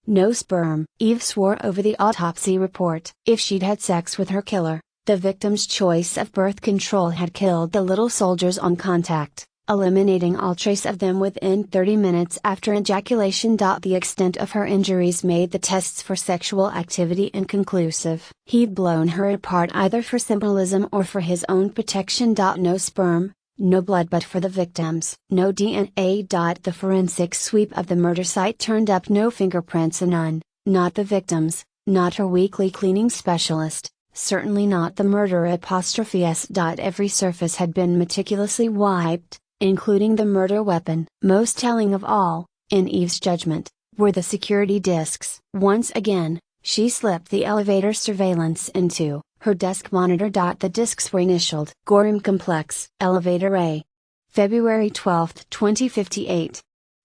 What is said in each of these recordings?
no sperm. Eve swore over the autopsy report. If she'd had sex with her killer, the victim's choice of birth control had killed the little soldiers on contact, eliminating all trace of them within 30 minutes after ejaculation. The extent of her injuries made the tests for sexual activity inconclusive. He'd blown her apart either for symbolism or for his own protection. No sperm, no blood, but for the victims, no DNA. The forensic sweep of the murder site turned up no fingerprints, and none, not the victims, not her weekly cleaning specialist, certainly not the murderer. S. Every surface had been meticulously wiped, including the murder weapon. Most telling of all, in Eve's judgment, were the security discs. Once again, she slipped the elevator surveillance into her desk monitor. The discs were initialed Gorham Complex, Elevator A. February 12, 2058.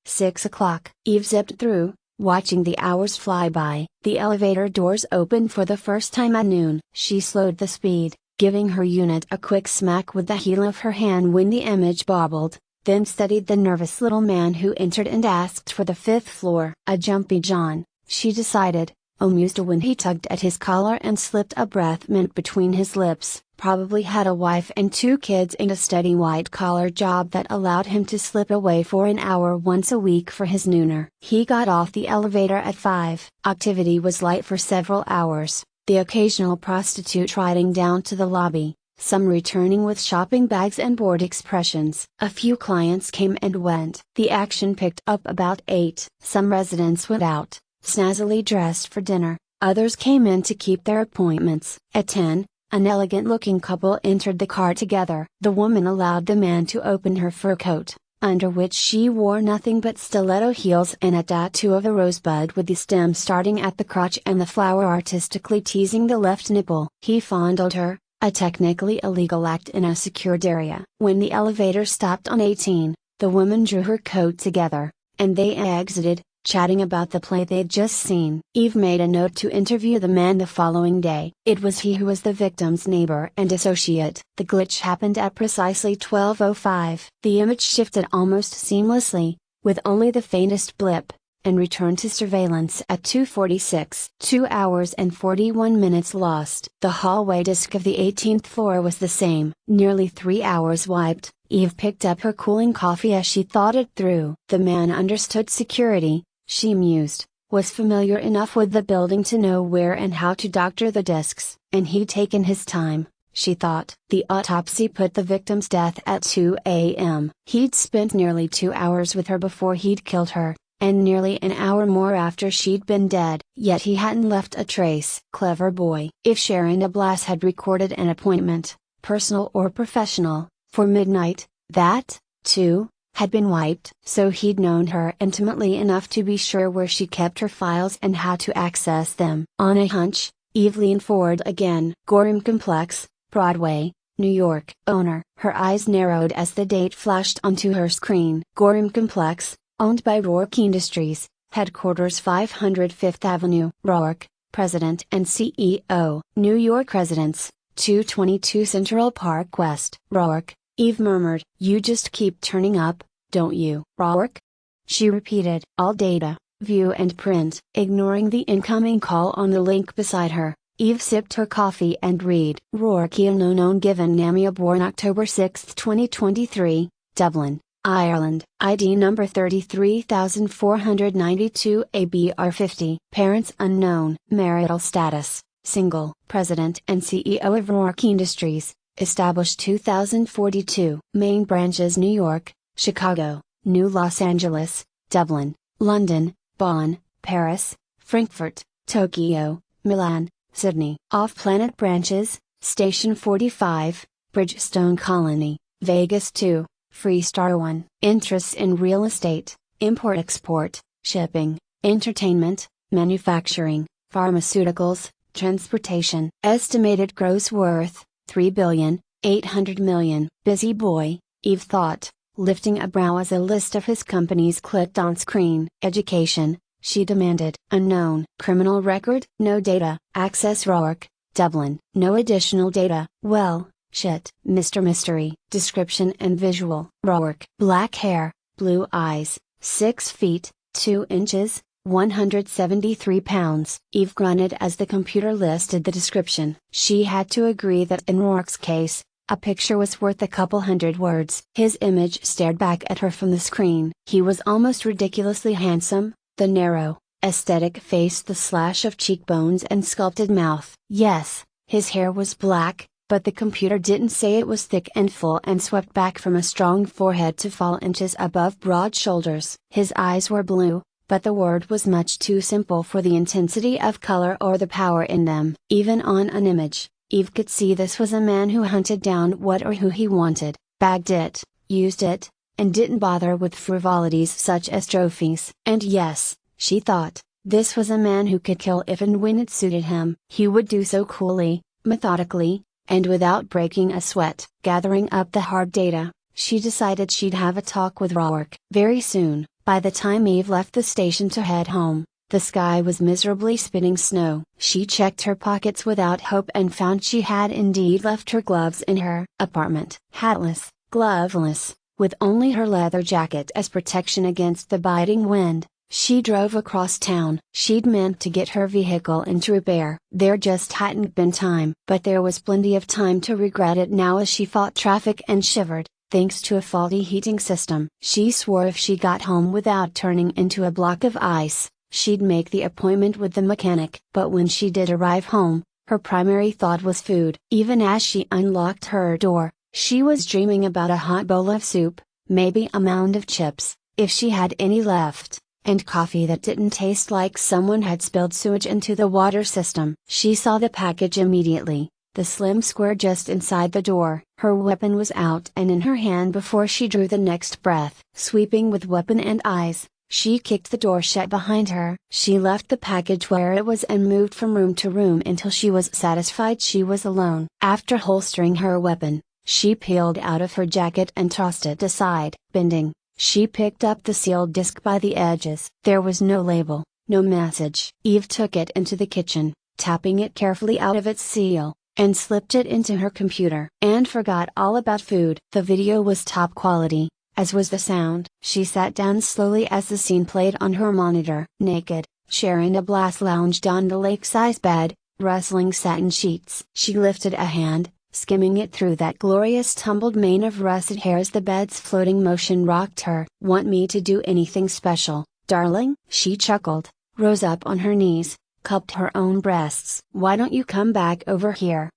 6 o'clock. Eve zipped through, watching the hours fly by. The elevator doors opened for the first time at noon. She slowed the speed, giving her unit a quick smack with the heel of her hand when the image bobbled, then studied the nervous little man who entered and asked for the 5th floor. A jumpy John, she decided, amused when he tugged at his collar and slipped a breath mint between his lips. Probably had a wife and 2 kids and a steady white-collar job that allowed him to slip away for an hour once a week for his nooner. He got off the elevator at 5. Activity was light for several hours, the occasional prostitute riding down to the lobby, some returning with shopping bags and bored expressions. A few clients came and went. The action picked up about 8. Some residents went out, snazzily dressed for dinner, others came in to keep their appointments. At 10, an elegant-looking couple entered the car together. The woman allowed the man to open her fur coat, under which she wore nothing but stiletto heels and a tattoo of a rosebud with the stem starting at the crotch and the flower artistically teasing the left nipple. He fondled her, a technically illegal act in a secured area. When the elevator stopped on 18, the woman drew her coat together, and they exited, chatting about the play they'd just seen. Eve made a note to interview the man the following day. It was he who was the victim's neighbor and associate. The glitch happened at precisely 12:05. The image shifted almost seamlessly, with only the faintest blip, and returned to surveillance at 2:46. 2 hours and 41 minutes lost. The hallway disc of the 18th floor was the same. Nearly 3 hours wiped. Eve picked up her cooling coffee as she thought it through. The man understood security, she mused, was familiar enough with the building to know where and how to doctor the discs. And he'd taken his time, she thought. The autopsy put the victim's death at 2 a.m. He'd spent nearly 2 hours with her before he'd killed her, and nearly an hour more after she'd been dead. Yet he hadn't left a trace. Clever boy. If Sharon Blas had recorded an appointment, personal or professional, for midnight, that, too, had been wiped. So he'd known her intimately enough to be sure where she kept her files and how to access them. On a hunch, Eve leaned forward again. Gorham Complex, Broadway, New York. Owner. Her eyes narrowed as the date flashed onto her screen. Gorham Complex, owned by Rourke Industries, headquarters 500 Fifth Avenue. Rourke, President and CEO. New York residence, 222 Central Park West. Rourke, Eve murmured. You just keep turning up, don't you? Rourke? She repeated. All data, view and print. Ignoring the incoming call on the link beside her, Eve sipped her coffee and read. Rourke unknown given Namia born October 6, 2023, Dublin, Ireland. ID number 33492 ABR 50. Parents unknown. Marital status, single. President and CEO of Rourke Industries. Established 2042. Main branches New York, Chicago, New Los Angeles, Dublin, London, Bonn, Paris, Frankfurt, Tokyo, Milan, Sydney. Off-planet branches, Station 45, Bridgestone Colony, Vegas 2, Freestar 1. Interests in real estate, import-export, shipping, entertainment, manufacturing, pharmaceuticals, transportation. Estimated gross worth, $3,800,000,000. Busy boy, Eve thought, lifting a brow as a list of his companies clicked on screen. Education, she demanded. Unknown. Criminal record? No data. Access Rourke, Dublin. No additional data. Well, shit. Mr. Mystery. Description and visual. Rourke. Black hair, blue eyes, 6 feet, 2 inches, 173 pounds. Eve grunted as the computer listed the description. She had to agree that in Rourke's case, a picture was worth a couple hundred words. His image stared back at her from the screen. He was almost ridiculously handsome, the narrow, aesthetic face, the slash of cheekbones and sculpted mouth. Yes, his hair was black, but the computer didn't say it was thick and full and swept back from a strong forehead to fall inches above broad shoulders. His eyes were blue, but the word was much too simple for the intensity of color or the power in them. Even on an image, Eve could see this was a man who hunted down what or who he wanted, bagged it, used it, and didn't bother with frivolities such as trophies. And yes, she thought, this was a man who could kill if and when it suited him. He would do so coolly, methodically, and without breaking a sweat. Gathering up the hard data, she decided she'd have a talk with Rourke. Very soon, by the time Eve left the station to head home, the sky was miserably spitting snow. She checked her pockets without hope and found she had indeed left her gloves in her apartment. Hatless, gloveless, with only her leather jacket as protection against the biting wind, she drove across town. She'd meant to get her vehicle into repair. There just hadn't been time. But there was plenty of time to regret it now as she fought traffic and shivered, thanks to a faulty heating system. She swore if she got home without turning into a block of ice, she'd make the appointment with the mechanic. But when she did arrive home, her primary thought was food. Even as she unlocked her door, she was dreaming about a hot bowl of soup, maybe a mound of chips, if she had any left, and coffee that didn't taste like someone had spilled sewage into the water system. She saw the package immediately, the slim square just inside the door. Her weapon was out and in her hand before she drew the next breath. Sweeping with weapon and eyes, she kicked the door shut behind her. She left the package where it was and moved from room to room until she was satisfied she was alone. After holstering her weapon, she peeled out of her jacket and tossed it aside. Bending, she picked up the sealed disc by the edges. There was no label, no message. Eve took it into the kitchen, tapping it carefully out of its seal, and slipped it into her computer. And forgot all about food. The video was top quality, as was the sound. She sat down slowly as the scene played on her monitor. Naked, Sharon Ablas lounged on the lake-size bed, rustling satin sheets. She lifted a hand, skimming it through that glorious tumbled mane of russet hair as the bed's floating motion rocked her. "Want me to do anything special, darling?" She chuckled, rose up on her knees, cupped her own breasts. "Why don't you come back over here?"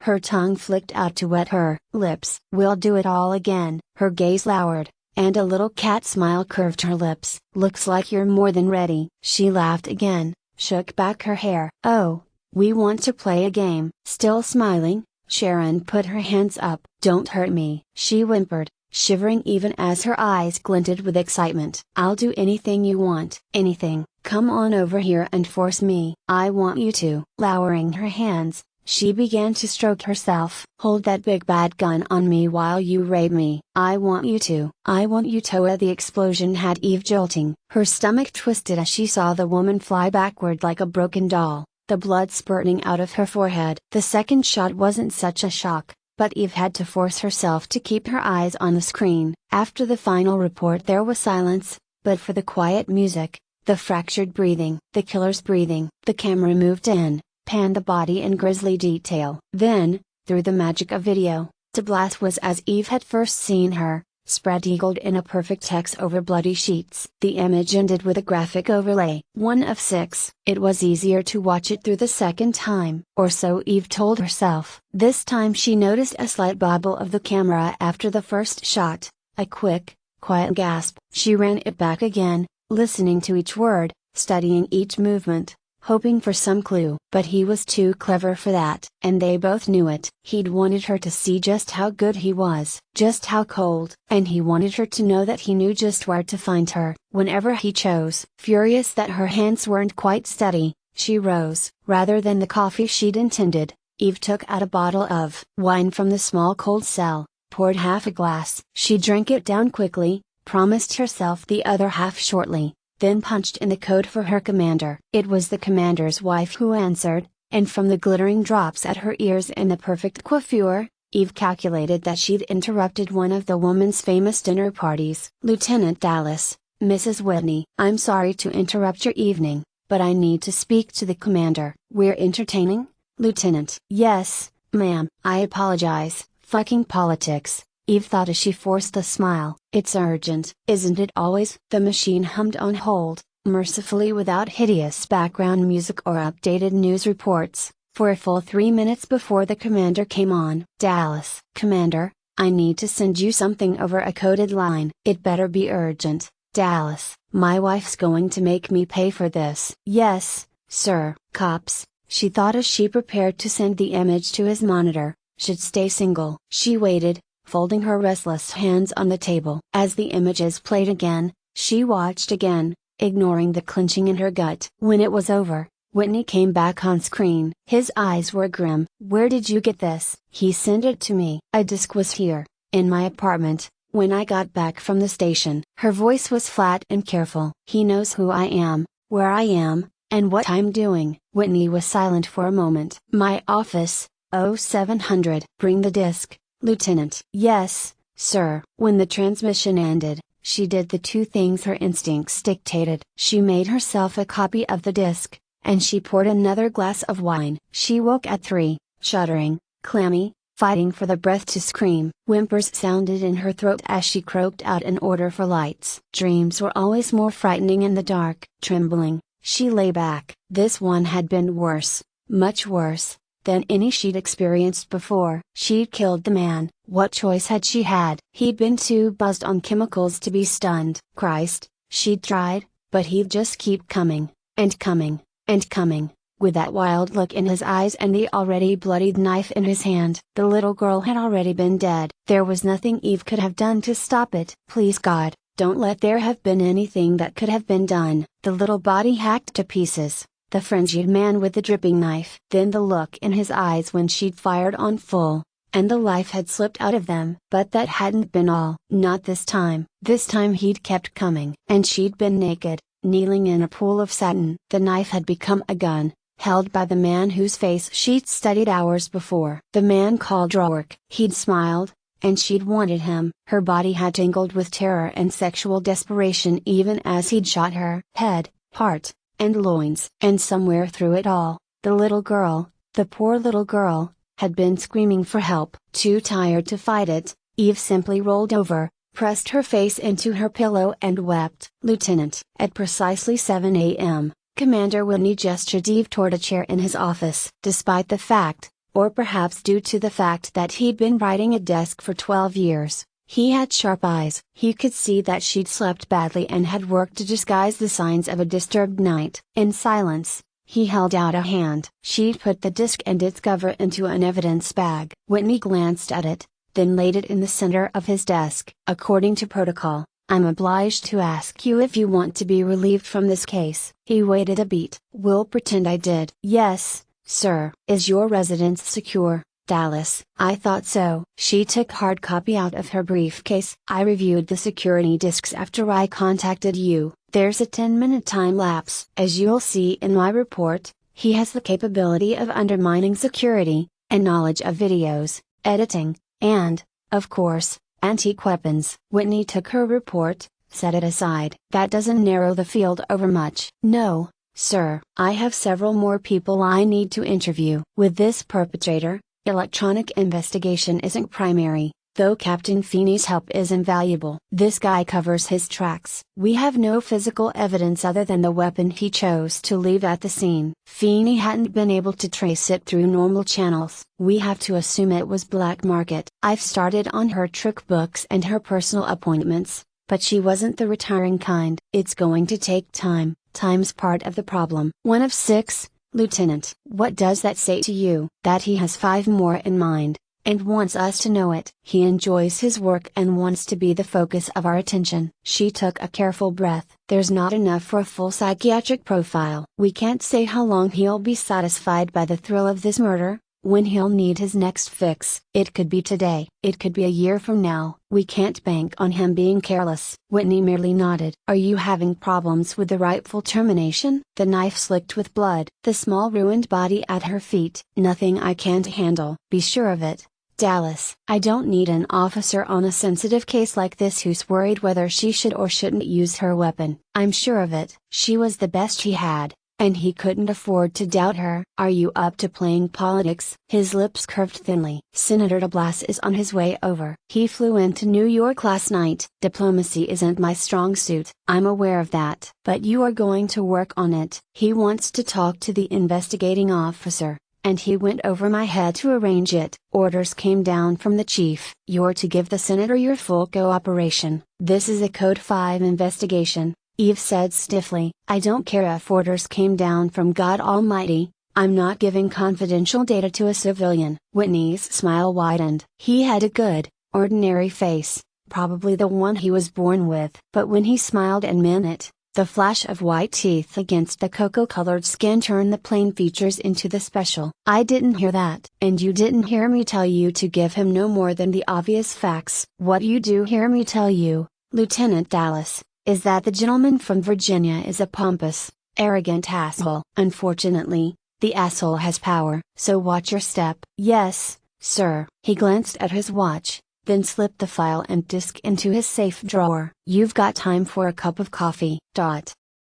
Her tongue flicked out to wet her lips. "We'll do it all again." Her gaze lowered, and a little cat smile curved her lips. "Looks like you're more than ready." She laughed again, shook back her hair. "Oh, we want to play a game." Still smiling, Sharon put her hands up. "Don't hurt me," she whimpered, shivering even as her eyes glinted with excitement. "I'll do anything you want." "Anything. Come on over here and force me." "I want you to." Lowering her hands, she began to stroke herself. "Hold that big bad gun on me while you rape me." "I want you to." "I want you to." The explosion had Eve jolting. Her stomach twisted as she saw the woman fly backward like a broken doll, the blood spurting out of her forehead. The second shot wasn't such a shock, but Eve had to force herself to keep her eyes on the screen. After the final report there was silence, but for the quiet music, the fractured breathing, the killer's breathing. The camera moved in, panned the body in grisly detail. Then, through the magic of video, Ablas was as Eve had first seen her, spread-eagled in a perfect X over bloody sheets. The image ended with a graphic overlay. 1 of 6. It was easier to watch it through the second time, or so Eve told herself. This time she noticed a slight bobble of the camera after the first shot, a quick, quiet gasp. She ran it back again, listening to each word, studying each movement, hoping for some clue. But he was too clever for that. And they both knew it. He'd wanted her to see just how good he was, just how cold. And he wanted her to know that he knew just where to find her, whenever he chose. Furious that her hands weren't quite steady, she rose. Rather than the coffee she'd intended, Eve took out a bottle of wine from the small cold cell, poured half a glass. She drank it down quickly, promised herself the other half shortly, then punched in the code for her commander. It was the commander's wife who answered, and from the glittering drops at her ears and the perfect coiffure, Eve calculated that she'd interrupted one of the woman's famous dinner parties. "Lieutenant Dallas, Mrs. Whitney, I'm sorry to interrupt your evening, but I need to speak to the commander. We're entertaining, Lieutenant. Yes, ma'am, I apologize. Fucking politics, Eve thought as she forced a smile. It's urgent, isn't it always? The machine hummed on hold, mercifully without hideous background music or updated news reports, for a full 3 minutes before the commander came on. Dallas. Commander, I need to send you something over a coded line. It better be urgent. Dallas. My wife's going to make me pay for this. Yes, sir. Cops, she thought as she prepared to send the image to his monitor, should stay single. She waited, folding her restless hands on the table. As the images played again, she watched again, ignoring the clenching in her gut. When it was over, Whitney came back on screen. His eyes were grim. Where did you get this? He sent it to me. A disc was here, in my apartment, when I got back from the station. Her voice was flat and careful. He knows who I am, where I am, and what I'm doing. Whitney was silent for a moment. My office, 0700. Bring the disc, Lieutenant. Yes, sir. When the transmission ended, she did the two things her instincts dictated. She made herself a copy of the disc, and she poured another glass of wine. She woke at 3, shuddering, clammy, fighting for the breath to scream. Whimpers sounded in her throat as she croaked out an order for lights. Dreams were always more frightening in the dark. Trembling, she lay back. This one had been worse, much worse, than any she'd experienced before. She'd killed the man. What choice had she had? He'd been too buzzed on chemicals to be stunned. Christ, she'd tried, but he'd just keep coming, and coming, and coming, with that wild look in his eyes and the already bloodied knife in his hand. The little girl had already been dead. There was nothing Eve could have done to stop it. Please God, don't let there have been anything that could have been done. The little body hacked to pieces. The frenzied man with the dripping knife. Then the look in his eyes when she'd fired on full, and the life had slipped out of them. But that hadn't been all. Not this time. This time he'd kept coming. And she'd been naked, kneeling in a pool of satin. The knife had become a gun, held by the man whose face she'd studied hours before. The man called Rourke. He'd smiled, and she'd wanted him. Her body had tingled with terror and sexual desperation even as he'd shot her. Head, heart, and loins. And somewhere through it all, the little girl, the poor little girl, had been screaming for help. Too tired to fight it, Eve simply rolled over, pressed her face into her pillow and wept. Lieutenant. At precisely 7 a.m., Commander Whitney gestured Eve toward a chair in his office. Despite the fact, or perhaps due to the fact that he'd been riding a desk for 12 years, he had sharp eyes. He could see that she'd slept badly and had worked to disguise the signs of a disturbed night. In silence, he held out a hand. She'd put the disc and its cover into an evidence bag. Whitney glanced at it, then laid it in the center of his desk. According to protocol, I'm obliged to ask you if you want to be relieved from this case. He waited a beat. We'll pretend I did. Yes, sir. Is your residence secure, Dallas? I thought so. She took hard copy out of her briefcase. I reviewed the security disks after I contacted you. There's a 10-minute time lapse. As you'll see in my report, he has the capability of undermining security, and knowledge of videos, editing, and, of course, antique weapons. Whitney took her report, set it aside. That doesn't narrow the field over much. No, sir. I have several more people I need to interview. With this perpetrator, electronic investigation isn't primary, though Captain Feeney's help is invaluable. This guy covers his tracks. We have no physical evidence other than the weapon he chose to leave at the scene. Feeney hadn't been able to trace it through normal channels. We have to assume it was black market. I've started on her trick books and her personal appointments, but she wasn't the retiring kind. It's going to take time. Time's part of the problem. 1 of 6, Lieutenant. What does that say to you? That he has 5 more in mind, and wants us to know it. He enjoys his work and wants to be the focus of our attention. She took a careful breath. There's not enough for a full psychiatric profile. We can't say how long he'll be satisfied by the thrill of this murder, when he'll need his next fix. It could be today. It could be a year from now. We can't bank on him being careless. Whitney merely nodded. Are you having problems with the rightful termination? The knife slicked with blood. The small ruined body at her feet. Nothing I can't handle. Be sure of it, Dallas. I don't need an officer on a sensitive case like this who's worried whether she should or shouldn't use her weapon. I'm sure of it. She was the best he had, and he couldn't afford to doubt her. Are you up to playing politics? His lips curved thinly. Senator DeBlas is on his way over. He flew into New York last night. Diplomacy isn't my strong suit. I'm aware of that. But you are going to work on it. He wants to talk to the investigating officer, and he went over my head to arrange it. Orders came down from the chief. You're to give the senator your full cooperation. This is a Code 5 investigation, Eve said stiffly. I don't care if orders came down from God Almighty, I'm not giving confidential data to a civilian. Whitney's smile widened. He had a good, ordinary face, probably the one he was born with. But when he smiled and meant it, the flash of white teeth against the cocoa-colored skin turned the plain features into the special. I didn't hear that. And you didn't hear me tell you to give him no more than the obvious facts. What you do hear me tell you, Lieutenant Dallas, is that the gentleman from Virginia is a pompous, arrogant asshole. Unfortunately, the asshole has power. So watch your step. Yes, sir. He glanced at his watch, then slipped the file and disk into his safe drawer. You've got time for a cup of coffee.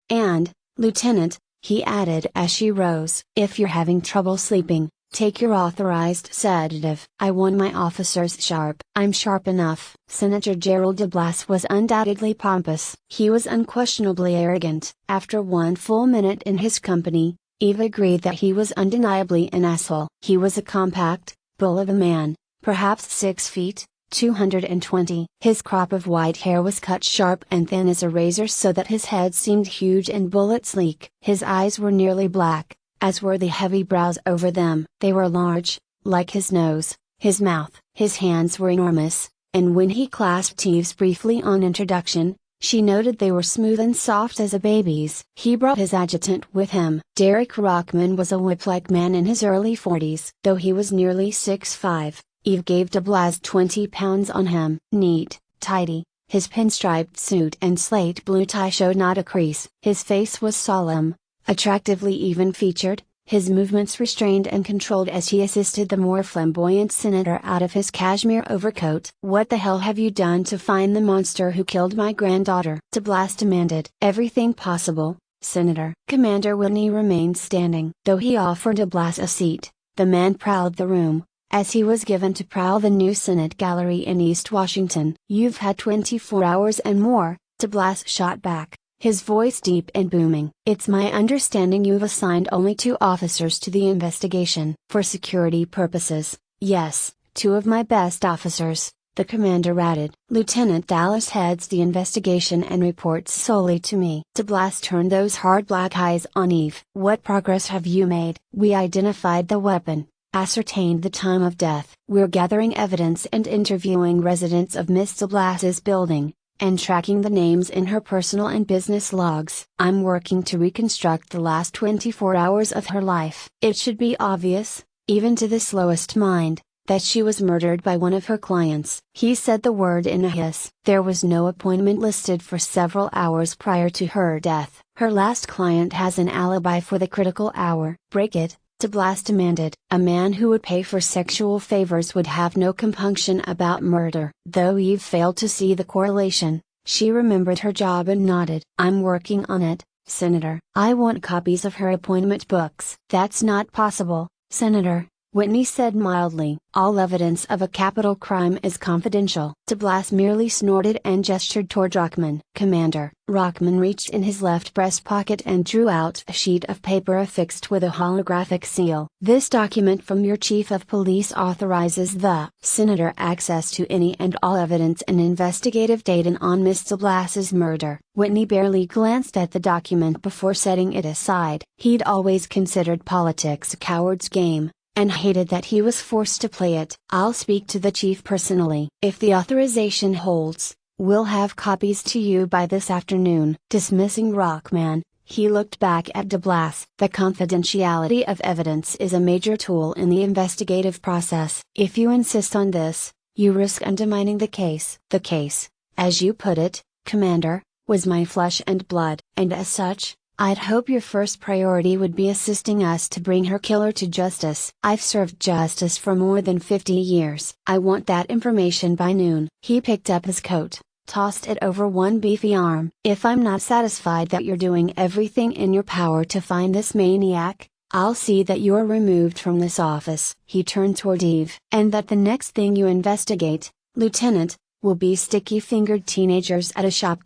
And, Lieutenant, he added as she rose, if you're having trouble sleeping, take your authorized sedative. I want my officers sharp. I'm sharp enough. Senator Gerald DeBlas was undoubtedly pompous. He was unquestionably arrogant. After one full minute in his company, Eve agreed that he was undeniably an asshole. He was a compact, bull of a man, perhaps 6 feet, 220. His crop of white hair was cut sharp and thin as a razor so that his head seemed huge and bullet sleek. His eyes were nearly black, as were the heavy brows over them. They were large, like his nose, his mouth. His hands were enormous, and when he clasped Eve's briefly on introduction, she noted they were smooth and soft as a baby's. He brought his adjutant with him. Derek Rockman was a whip-like man in his early 40s. Though he was nearly 6'5", Eve gave DeBlas 20 pounds on him. Neat, tidy, his pinstriped suit and slate blue tie showed not a crease. His face was solemn, attractively even-featured, his movements restrained and controlled as he assisted the more flamboyant senator out of his cashmere overcoat. What the hell have you done to find the monster who killed my granddaughter? DeBlas demanded. Everything possible, Senator. Commander Whitney remained standing. Though he offered DeBlas a seat, the man prowled the room, as he was given to prowl the new Senate gallery in East Washington. You've had 24 hours and more, DeBlas shot back, his voice deep and booming. It's my understanding you've assigned only 2 officers to the investigation. For security purposes, yes, 2 of my best officers, the commander ratted. Lieutenant Dallas heads the investigation and reports solely to me. DeBlas turned those hard black eyes on Eve. What progress have you made? We identified the weapon, ascertained the time of death. We're gathering evidence and interviewing residents of Miss DeBlas's building, and tracking the names in her personal and business logs. I'm working to reconstruct the last 24 hours of her life. It should be obvious, even to the slowest mind, that she was murdered by one of her clients. He said the word in a hiss. There was no appointment listed for several hours prior to her death. Her last client has an alibi for the critical hour. Break it, DeBlas demanded. A man who would pay for sexual favors would have no compunction about murder. Though Eve failed to see the correlation, she remembered her job and nodded. I'm working on it, Senator. I want copies of her appointment books. That's not possible, Senator, Whitney said mildly. All evidence of a capital crime is confidential. DeBlas merely snorted and gestured toward Rockman. Commander. Rockman reached in his left breast pocket and drew out a sheet of paper affixed with a holographic seal. This document from your chief of police authorizes the Senator access to any and all evidence and investigative data on Miss DeBlas's murder. Whitney barely glanced at the document before setting it aside. He'd always considered politics a coward's game, and hated that he was forced to play it. I'll speak to the chief personally. If the authorization holds, we'll have copies to you by this afternoon. Dismissing Rockman, he looked back at DeBlas. The confidentiality of evidence is a major tool in the investigative process. If you insist on this, you risk undermining the case. The case, as you put it, Commander, was my flesh and blood, and as such, I'd hope your first priority would be assisting us to bring her killer to justice. I've served justice for more than 50 years. I want that information by noon. He picked up his coat, tossed it over one beefy arm. If I'm not satisfied that you're doing everything in your power to find this maniac, I'll see that you're removed from this office. He turned toward Eve. And that the next thing you investigate, Lieutenant, will be sticky-fingered teenagers at a shop.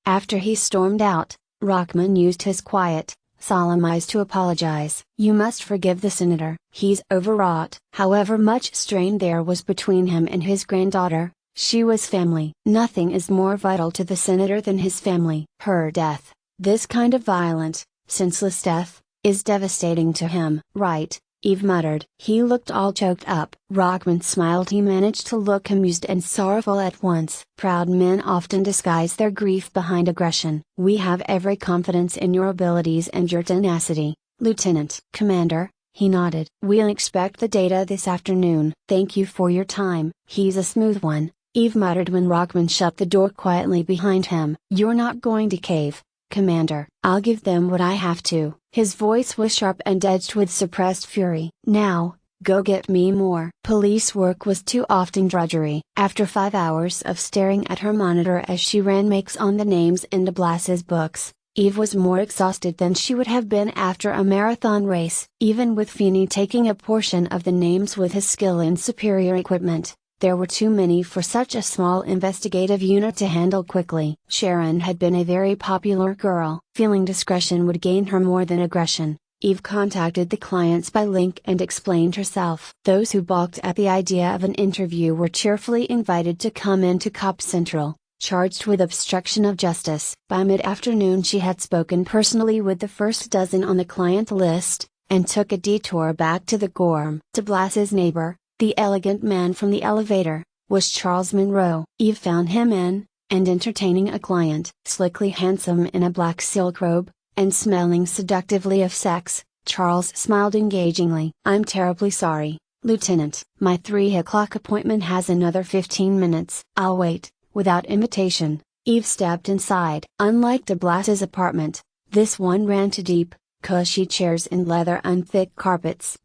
After he stormed out, Rockman used his quiet, solemn eyes to apologize. You must forgive the senator. He's overwrought. However much strain there was between him and his granddaughter, she was family. Nothing is more vital to the senator than his family. Her death, this kind of violent, senseless death, is devastating to him. Right, Eve muttered. He looked all choked up. Rockman smiled. He managed to look amused and sorrowful at once. Proud men often disguise their grief behind aggression. We have every confidence in your abilities and your tenacity, Lieutenant. Commander, he nodded. We'll expect the data this afternoon. Thank you for your time. He's a smooth one, Eve muttered when Rockman shut the door quietly behind him. You're not going to cave, Commander. I'll give them what I have to. His voice was sharp and edged with suppressed fury. Now, go get me more. Police work was too often drudgery. After 5 hours of staring at her monitor as she ran makes on the names in de Blas's books, Eve was more exhausted than she would have been after a marathon race. Even with Feeney taking a portion of the names with his skill in superior equipment, there were too many for such a small investigative unit to handle quickly. Sharon had been a very popular girl. Feeling discretion would gain her more than aggression, Eve contacted the clients by link and explained herself. Those who balked at the idea of an interview were cheerfully invited to come into Cop Central, charged with obstruction of justice. By mid-afternoon she had spoken personally with the first dozen on the client list, and took a detour back to the Gorm. De Blas's neighbor, the elegant man from the elevator, was Charles Monroe. Eve found him in, and entertaining a client. Slickly handsome in a black silk robe, and smelling seductively of sex, Charles smiled engagingly. I'm terribly sorry, Lieutenant. My 3 o'clock appointment has another 15 minutes. I'll wait. Without invitation, Eve stepped inside. Unlike de Blas's apartment, this one ran to deep, cushy chairs and leather and thick carpets.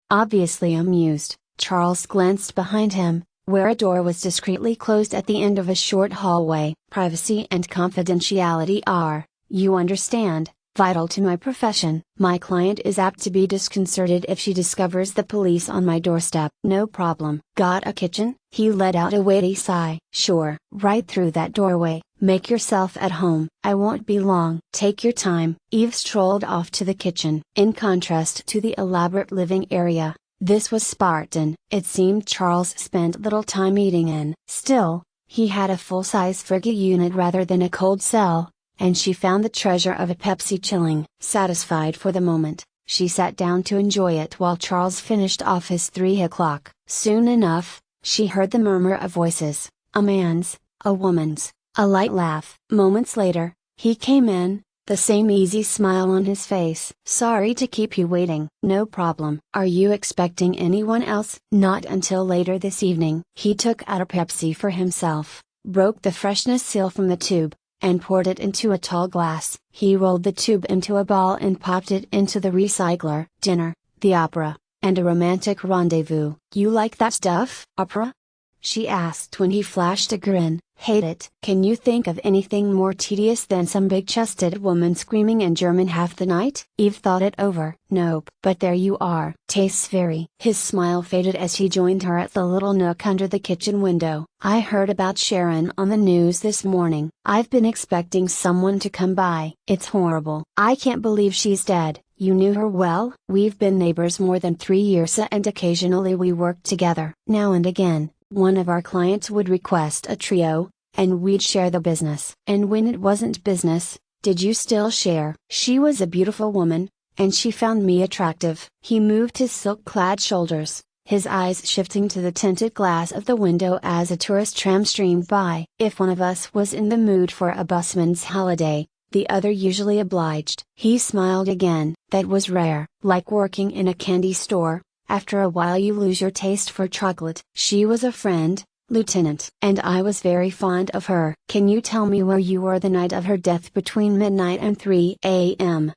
Obviously amused, Charles glanced behind him, where a door was discreetly closed at the end of a short hallway. Privacy and confidentiality are, you understand, vital to my profession. My client is apt to be disconcerted if she discovers the police on my doorstep. No problem. Got a kitchen? He let out a weighty sigh. Sure. Right through that doorway. Make yourself at home. I won't be long. Take your time. Eve strolled off to the kitchen. In contrast to the elaborate living area, this was Spartan. It seemed Charles spent little time eating in. Still, he had a full-size Frigga unit rather than a cold cell, and she found the treasure of a Pepsi chilling. Satisfied for the moment, she sat down to enjoy it while Charles finished off his 3 o'clock. Soon enough, she heard the murmur of voices, a man's, a woman's, a light laugh. Moments later, he came in, the same easy smile on his face. Sorry to keep you waiting. No problem. Are you expecting anyone else? Not until later this evening. He took out a Pepsi for himself, broke the freshness seal from the tube, and poured it into a tall glass. He rolled the tube into a ball and popped it into the recycler. Dinner, the opera, and a romantic rendezvous. You like that stuff? Opera? She asked when he flashed a grin. Hate it. Can you think of anything more tedious than some big-chested woman screaming in German half the night? Eve thought it over. Nope. But there you are. Tastes vary. His smile faded as he joined her at the little nook under the kitchen window. I heard about Sharon on the news this morning. I've been expecting someone to come by. It's horrible. I can't believe she's dead. You knew her well? We've been neighbors more than 3 years and occasionally we worked together. Now and again, one of our clients would request a trio, and we'd share the business. And when it wasn't business, did you still share? She was a beautiful woman, and she found me attractive. He moved his silk-clad shoulders, his eyes shifting to the tinted glass of the window as a tourist tram streamed by. If one of us was in the mood for a busman's holiday, the other usually obliged. He smiled again. That was rare. Like working in a candy store, after a while you lose your taste for chocolate. She was a friend, Lieutenant. And I was very fond of her. Can you tell me where you were the night of her death between midnight and 3 a.m.?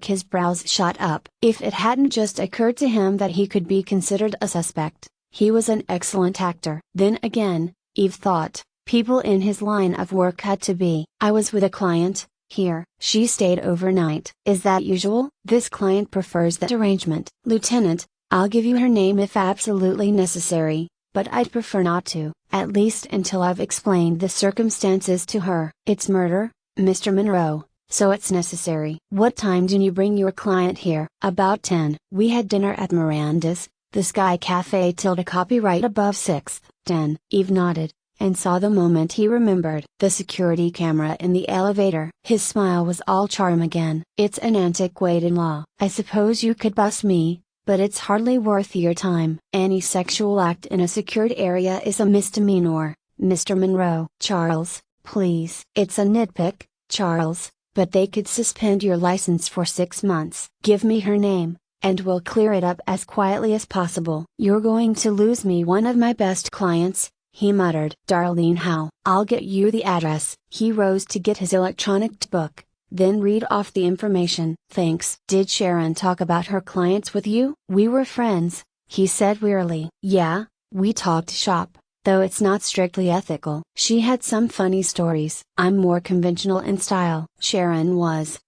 His brows shot up. If it hadn't just occurred to him that he could be considered a suspect, he was an excellent actor. Then again, Eve thought, people in his line of work had to be. I was with a client, here. She stayed overnight. Is that usual? This client prefers that arrangement. Lieutenant, I'll give you her name if absolutely necessary, but I'd prefer not to, at least until I've explained the circumstances to her. It's murder, Mr. Monroe, so it's necessary. What time did you bring your client here? About 10. We had dinner at Miranda's, the Sky Cafe copyright above 6th, 10. Eve nodded, and saw the moment he remembered. The security camera in the elevator. His smile was all charm again. It's an antiquated law. I suppose you could bust me, but it's hardly worth your time. Any sexual act in a secured area is a misdemeanor, Mr. Monroe. Charles, please. It's a nitpick, Charles, but they could suspend your license for 6 months. Give me her name, and we'll clear it up as quietly as possible. You're going to lose me one of my best clients, he muttered. Darlene Howe. I'll get you the address. He rose to get his electronic book, then read off the information. Thanks. Did Sharon talk about her clients with you? We were friends, he said wearily. Yeah, we talked shop, though it's not strictly ethical. She had some funny stories. I'm more conventional in style. Sharon was,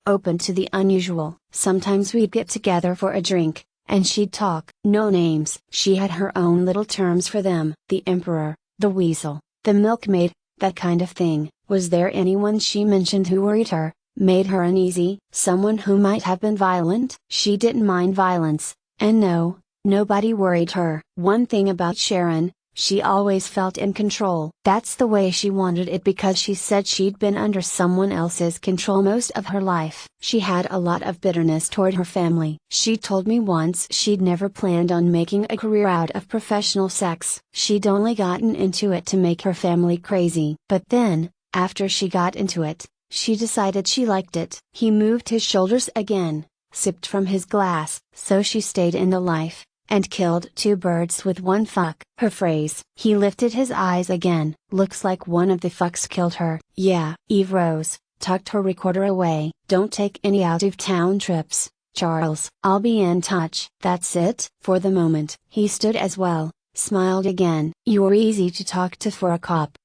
open to the unusual. Sometimes we'd get together for a drink, and she'd talk. No names. She had her own little terms for them. The Emperor, the Weasel, the Milkmaid, that kind of thing. Was there anyone she mentioned who worried her, made her uneasy? Someone who might have been violent? She didn't mind violence, and no, nobody worried her. One thing about Sharon, she always felt in control. That's the way she wanted it because she said she'd been under someone else's control most of her life. She had a lot of bitterness toward her family. She told me once she'd never planned on making a career out of professional sex. She'd only gotten into it to make her family crazy. But then, after she got into it, she decided she liked it. He moved his shoulders again, sipped from his glass. So she stayed in the life, and killed 2 birds with 1 fuck. Her phrase. He lifted his eyes again. Looks like one of the fucks killed her. Yeah. Eve rose, tucked her recorder away. Don't take any out of town trips, Charles. I'll be in touch. That's it? For the moment. He stood as well, smiled again. You're easy to talk to for a cop.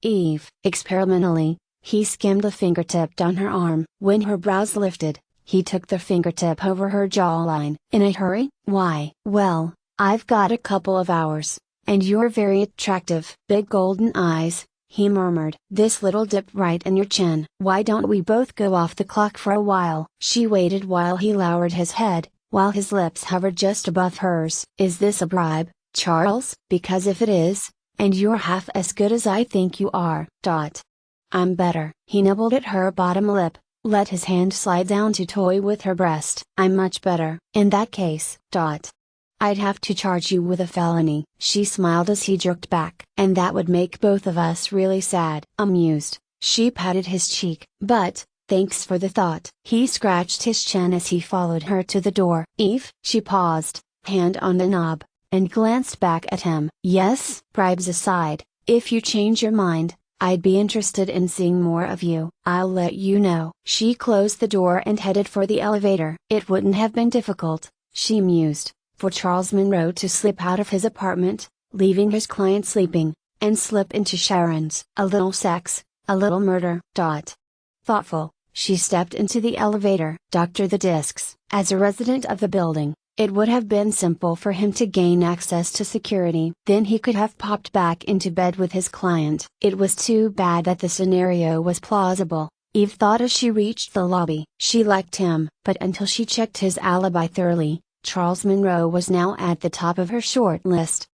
Eve. Experimentally, he skimmed a fingertip down her arm. When her brows lifted, he took the fingertip over her jawline. In a hurry? Why? Well, I've got a couple of hours, and you're very attractive. Big golden eyes, he murmured. This little dip right in your chin. Why don't we both go off the clock for a while? She waited while he lowered his head, while his lips hovered just above hers. Is this a bribe, Charles? Because if it is, and you're half as good as I think you are. I'm better. He nibbled at her bottom lip, let his hand slide down to toy with her breast. I'm much better. In that case. I'd have to charge you with a felony. She smiled as he jerked back. And that would make both of us really sad. Amused, she patted his cheek. But, thanks for the thought. He scratched his chin as he followed her to the door. Eve? She paused, hand on the knob, and glanced back at him. Yes? Bribes aside, if you change your mind, I'd be interested in seeing more of you. I'll let you know. She closed the door and headed for the elevator. It wouldn't have been difficult, she mused, for Charles Monroe to slip out of his apartment, leaving his client sleeping, and slip into Sharon's. A little sex, a little murder. Thoughtful, she stepped into the elevator. Doctor the discs. As a resident of the building, it would have been simple for him to gain access to security. Then he could have popped back into bed with his client. It was too bad that the scenario was plausible, Eve thought as she reached the lobby. She liked him, but until she checked his alibi thoroughly, Charles Monroe was now at the top of her short list.